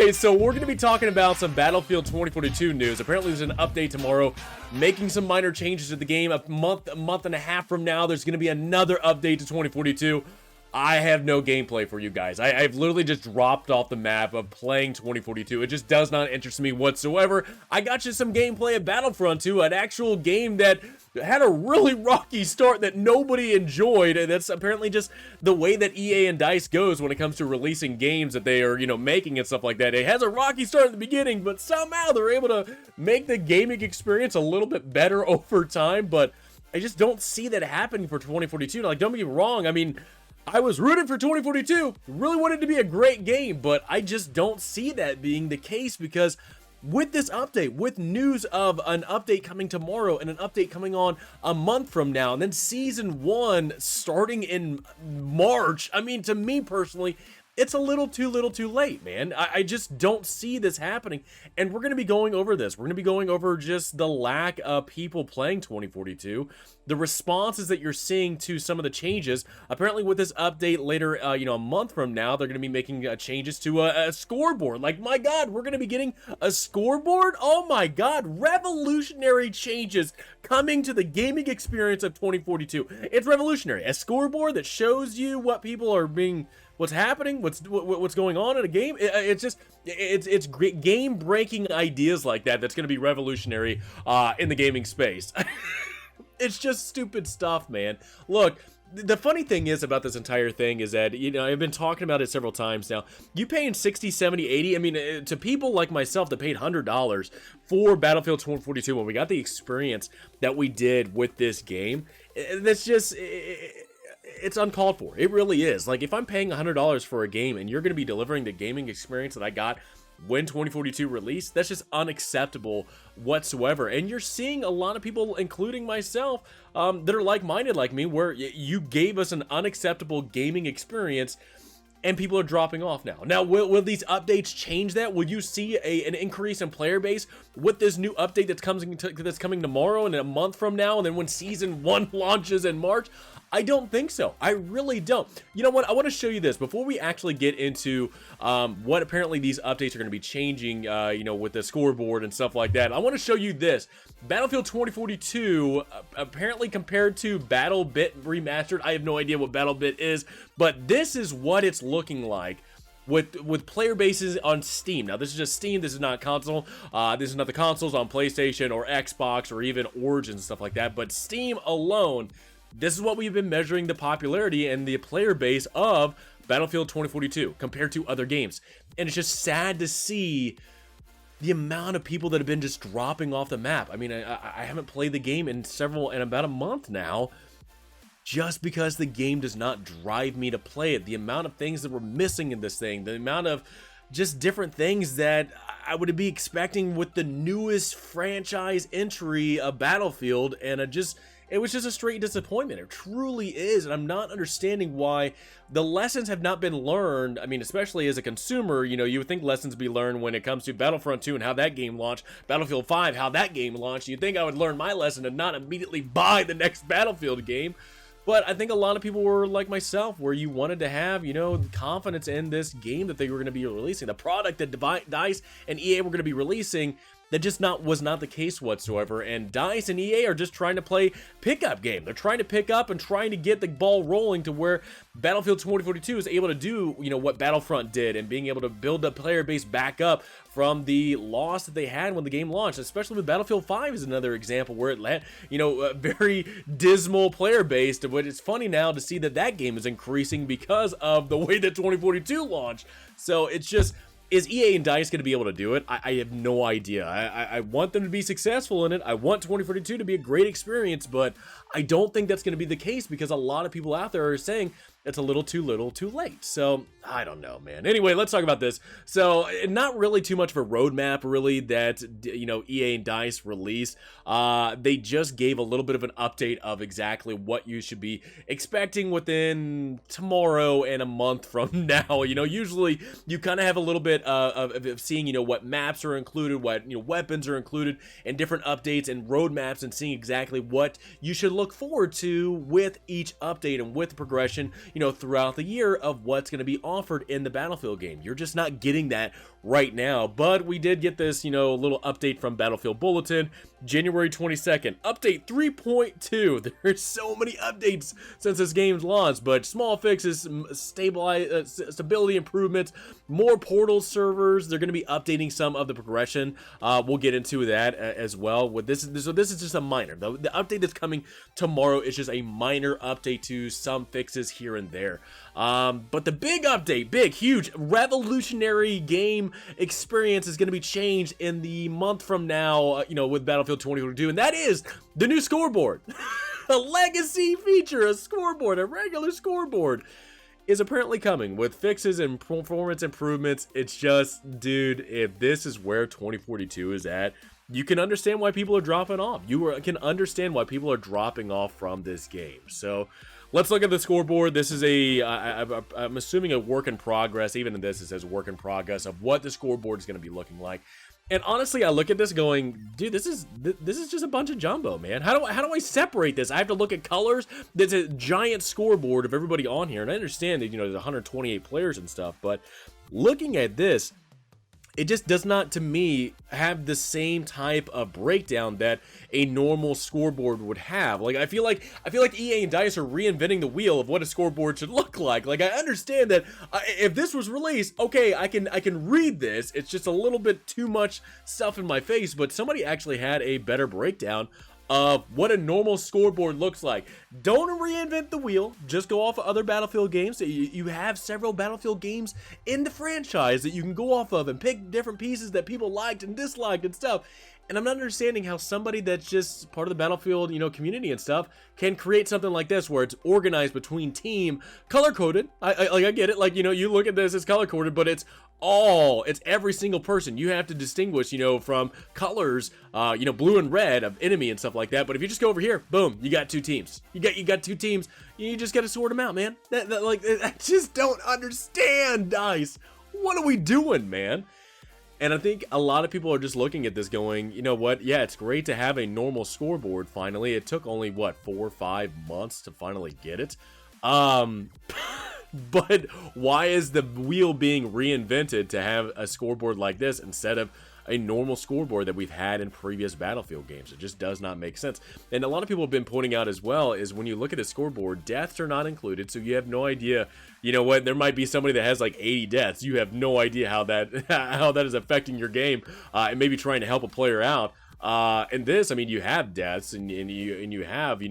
Okay, so we're going to be talking about some Battlefield 2042 news. Apparently there's an update tomorrow making some minor changes to the game. A month and a half from now, there's going to be another update to 2042. I have no gameplay for you guys. I've literally just dropped off the map of playing 2042. It just does not interest me whatsoever. I got you some gameplay of Battlefront 2, an actual game that had a really rocky start that nobody enjoyed, and that's apparently just the way that EA and DICE goes when it comes to releasing games that they are, making and stuff like that. It has a rocky start at the beginning, but somehow they're able to make the gaming experience a little bit better over time, but I just don't see that happening for 2042. Like, don't get me wrong, I mean, I was rooting for 2042, really wanted it to be a great game, but I just don't see that being the case because with this update, with news of an update coming tomorrow and an update coming on a month from now, and then Season 1 starting in March, I mean, to me personally, it's a little too late, man. I just don't see this happening, and we're going to be going over this. We're going to be going over just the lack of people playing 2042, the responses that you're seeing to some of the changes. Apparently with this update later, a month from now, they're going to be making changes to a scoreboard. Like, my God, we're going to be getting a scoreboard? Oh my God, revolutionary changes coming to the gaming experience of 2042. It's revolutionary. A scoreboard that shows you what people are being... what's happening, what's going on in a game. It's great game-breaking ideas like that that's going to be revolutionary in the gaming space. It's just stupid stuff, man. Look, the funny thing is about this entire thing is that, I've been talking about it several times now. You paying 60, 70, 80, I mean, to people like myself that paid $100 for Battlefield 2042 when we got the experience that we did with this game, that's just... it's uncalled for. It really is. Like, if I'm paying $100 for a game and you're going to be delivering the gaming experience that I got when 2042 released, that's just unacceptable whatsoever. And you're seeing a lot of people, including myself, that are like-minded like me, where you gave us an unacceptable gaming experience and people are dropping off now. Now, will these updates change that? Will you see an increase in player base with this new update that's coming tomorrow and a month from now, and then when Season 1 launches in March? I don't think so. I really don't. You know what? I want to show you this before we actually get into what apparently these updates are going to be changing, with the scoreboard and stuff like that. I want to show you this. Battlefield 2042, apparently compared to BattleBit Remastered. I have no idea what BattleBit is, but this is what it's looking like with player bases on Steam. Now, this is just Steam. This is not console. This is not the consoles on PlayStation or Xbox or even Origin and stuff like that, but Steam alone. This is what we've been measuring the popularity and the player base of Battlefield 2042 compared to other games. And it's just sad to see the amount of people that have been just dropping off the map. I mean, I haven't played the game in about a month now, just because the game does not drive me to play it. The amount of things that we're missing in this thing, the amount of just different things that I would be expecting with the newest franchise entry of Battlefield, and it was just a straight disappointment. It truly is, and I'm not understanding why the lessons have not been learned. I mean, especially as a consumer, you would think lessons be learned when it comes to Battlefront 2 and how that game launched, Battlefield 5, how that game launched. You'd think I would learn my lesson and not immediately buy the next Battlefield game. But I think a lot of people were like myself, where you wanted to have, confidence in this game that they were going to be releasing, the product that DICE and EA were going to be releasing. That just was not the case whatsoever, and DICE and EA are just trying to play pickup game. They're trying to pick up and trying to get the ball rolling to where Battlefield 2042 is able to do, what Battlefront did, and being able to build the player base back up from the loss that they had when the game launched. Especially with Battlefield 5 is another example where it had, a very dismal player base. But it's funny now to see that game is increasing because of the way that 2042 launched. So it's just... is EA and DICE going to be able to do it? I have no idea. I want them to be successful in it. I want 2042 to be a great experience, but I don't think that's going to be the case because a lot of people out there are saying it's a little too late. So, I don't know, man. Anyway, let's talk about this. So, not really too much of a roadmap, really, that, EA and DICE released. They just gave a little bit of an update of exactly what you should be expecting within tomorrow and a month from now. Usually you kind of have a little bit of seeing, what maps are included, what, weapons are included, and different updates and roadmaps, and seeing exactly what you should look forward to with each update and with progression. throughout the year of what's going to be offered in the Battlefield game. You're just not getting that right now. But we did get this, little update from Battlefield Bulletin, January 22nd, update 3.2. There's so many updates since this game's launched, but small fixes, stability improvements, more portal servers. They're going to be updating some of the progression. We'll get into that as well. So this is just a minor. The update that's coming tomorrow is just a minor update to some fixes here and there. But the big update, big, huge, revolutionary game experience is going to be changed in the month from now, with Battlefield 2042, and that is the new scoreboard. A legacy feature, a scoreboard, a regular scoreboard, is apparently coming with fixes and performance improvements. It's just, dude, if this is where 2042 is at, you can understand why people are dropping off. You can understand why people are dropping off from this game. So let's look at the scoreboard. This is I'm assuming a work in progress. Even in this, it says work in progress of what the scoreboard is going to be looking like. And honestly, I look at this going, dude, this is just a bunch of jumbo, man. How do I separate this? I have to look at colors. There's a giant scoreboard of everybody on here, and I understand that there's 128 players and stuff, but looking at this, it just does not, to me, have the same type of breakdown that a normal scoreboard would have. Like I feel like EA and DICE are reinventing the wheel of what a scoreboard should look like. Like I understand that if this was released, okay, I can read this. It's just a little bit too much stuff in my face, but somebody actually had a better breakdown of what a normal scoreboard looks like. Don't reinvent the wheel. Just go off of other Battlefield games. You have several Battlefield games in the franchise that you can go off of and pick different pieces that people liked and disliked and stuff. And I'm not understanding how somebody that's just part of the Battlefield, community and stuff can create something like this where it's organized between team, color-coded. I get it. Like, you look at this, it's color-coded, but it's every single person. You have to distinguish, from colors, blue and red of enemy and stuff like that. But if you just go over here, boom, you got two teams. You got two teams. You just got to sort them out, man. I just don't understand, DICE. What are we doing, man? And I think a lot of people are just looking at this going, you know what? Yeah, it's great to have a normal scoreboard finally. It took only, 4 or 5 months to finally get it. But why is the wheel being reinvented to have a scoreboard like this instead of a normal scoreboard that we've had in previous Battlefield games? It just does not make sense. And a lot of people have been pointing out as well is when you look at the scoreboard, deaths are not included, so you have no idea. You know what? There might be somebody that has like 80 deaths. You have no idea how that is affecting your game, and maybe trying to help a player out. In this, I mean, you have deaths and you have,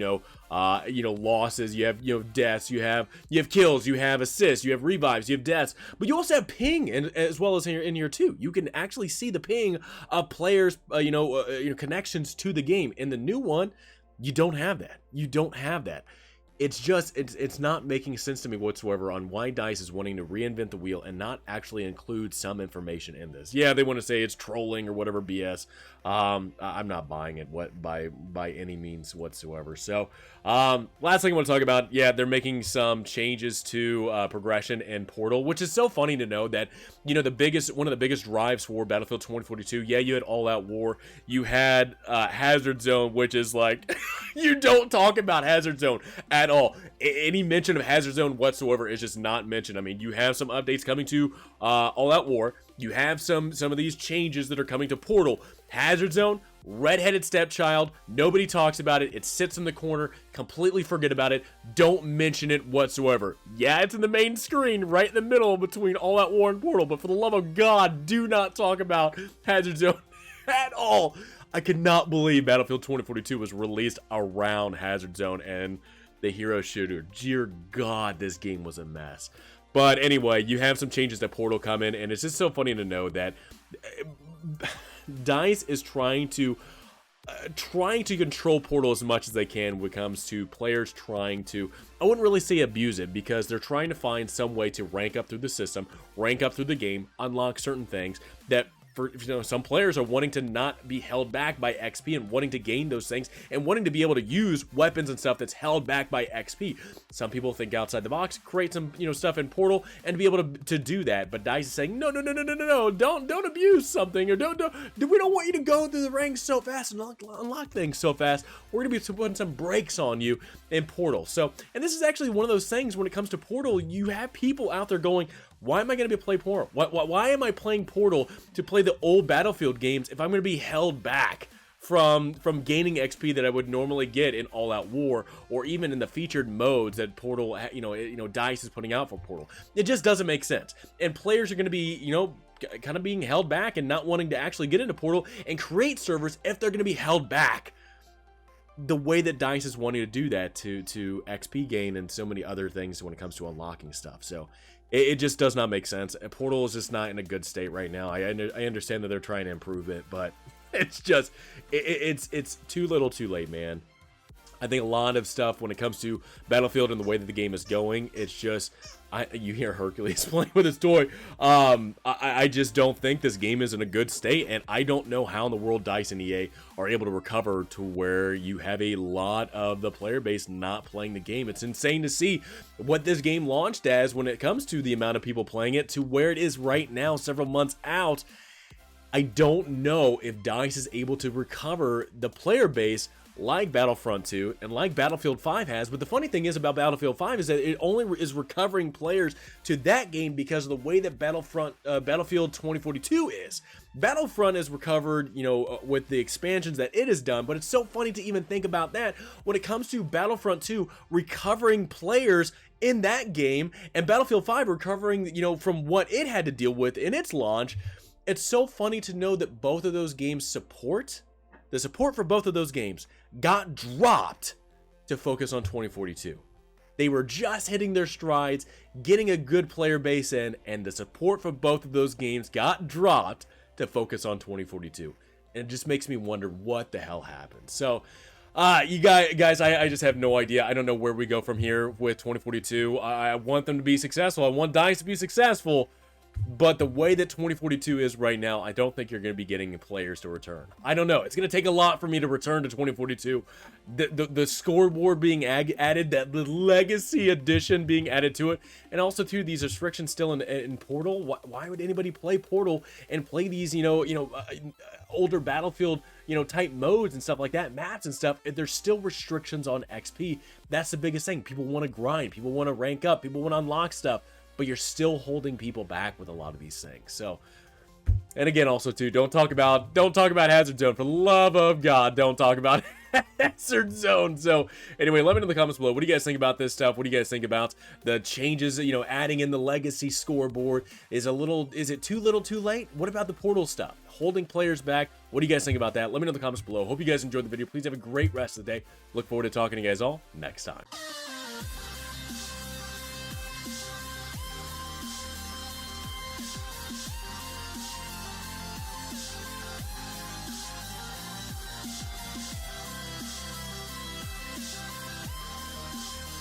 losses, you have, deaths, you have kills, you have assists, you have revives, you have deaths, but you also have ping as well as in here too. You can actually see the ping of players, connections to the game. In the new one, you don't have that. You don't have that. It's just, it's not making sense to me whatsoever on why DICE is wanting to reinvent the wheel and not actually include some information in this. Yeah, they want to say it's trolling or whatever BS. I'm not buying it by any means whatsoever. So, last thing I want to talk about, yeah, they're making some changes to progression and Portal, which is so funny to know that, one of the biggest drives for Battlefield 2042, yeah, you had All Out War, you had Hazard Zone, which is like, you don't talk about Hazard Zone at all. Any mention of Hazard Zone whatsoever is just not mentioned. I mean, you have some updates coming to All Out War. You have some of these changes that are coming to Portal. Hazard Zone, redheaded stepchild, nobody talks about it. It sits in the corner, completely forget about it. Don't mention it whatsoever. Yeah, it's in the main screen, right in the middle between All Out War and Portal, but for the love of God, do not talk about Hazard Zone at all. I could not believe Battlefield 2042 was released around Hazard Zone and the hero shooter. Dear God, this game was a mess. But anyway, you have some changes to Portal come in, and it's just so funny to know that DICE is trying to control Portal as much as they can when it comes to players trying to, I wouldn't really say abuse it, because they're trying to find some way to rank up through the system, rank up through the game, unlock certain things that for some players are wanting to not be held back by XP and wanting to gain those things and wanting to be able to use weapons and stuff that's held back by XP. Some people think outside the box, create some stuff in Portal and be able to do that. But DICE is saying no, don't abuse something, or we don't want you to go through the ranks so fast and unlock things so fast. We're gonna be putting some brakes on you in Portal. So, and this is actually one of those things when it comes to Portal, you have people out there going, why am I going to be playing Portal? Why am I playing Portal to play the old Battlefield games if I'm going to be held back from gaining XP that I would normally get in All Out War, or even in the featured modes that Portal, DICE is putting out for Portal? It just doesn't make sense. And players are going to be, kind of being held back and not wanting to actually get into Portal and create servers if they're going to be held back the way that DICE is wanting to do that to XP gain and so many other things when it comes to unlocking stuff. So it just does not make sense. Portal is just not in a good state right now. I understand that they're trying to improve it, but it's just it's too little too late, man. I think a lot of stuff when it comes to Battlefield and the way that the game is going, it's just, you hear Hercules playing with his toy. I just don't think this game is in a good state, and I don't know how in the world DICE and EA are able to recover to where you have a lot of the player base not playing the game. It's insane to see what this game launched as when it comes to the amount of people playing it to where it is right now, several months out. I don't know if DICE is able to recover the player base like Battlefront 2 and like Battlefield 5 has. But the funny thing is about Battlefield 5 is that it only is recovering players to that game because of the way that Battlefield 2042 is. Battlefront is recovered, with the expansions that it has done, but it's so funny to even think about that when it comes to Battlefront 2 recovering players in that game and Battlefield 5 recovering, from what it had to deal with in its launch. It's so funny to know that both of those games the support for both of those games got dropped to focus on 2042. They were just hitting their strides, getting a good player base in, and the support for both of those games got dropped to focus on 2042. And it just makes me wonder what the hell happened. So, you guys, I just have no idea. I don't know where we go from here with 2042. I want them to be successful. I want DICE to be successful. But the way that 2042 is right now, I don't think you're going to be getting players to return. I don't know. It's going to take a lot for me to return to 2042. The scoreboard being added, that the legacy edition being added to it, and also too these restrictions still in Portal. Why would anybody play Portal and play these older Battlefield type modes and stuff like that, maps and stuff? If there's still restrictions on XP, that's the biggest thing. People want to grind. People want to rank up. People want to unlock stuff. But you're still holding people back with a lot of these things. So, and again, also too, don't talk about Hazard Zone. For the love of God, don't talk about Hazard Zone. So anyway, let me know in the comments below. What do you guys think about this stuff? What do you guys think about the changes? Adding in the legacy scoreboard is it too little, too late? What about the Portal stuff? Holding players back. What do you guys think about that? Let me know in the comments below. Hope you guys enjoyed the video. Please have a great rest of the day. Look forward to talking to you guys all next time.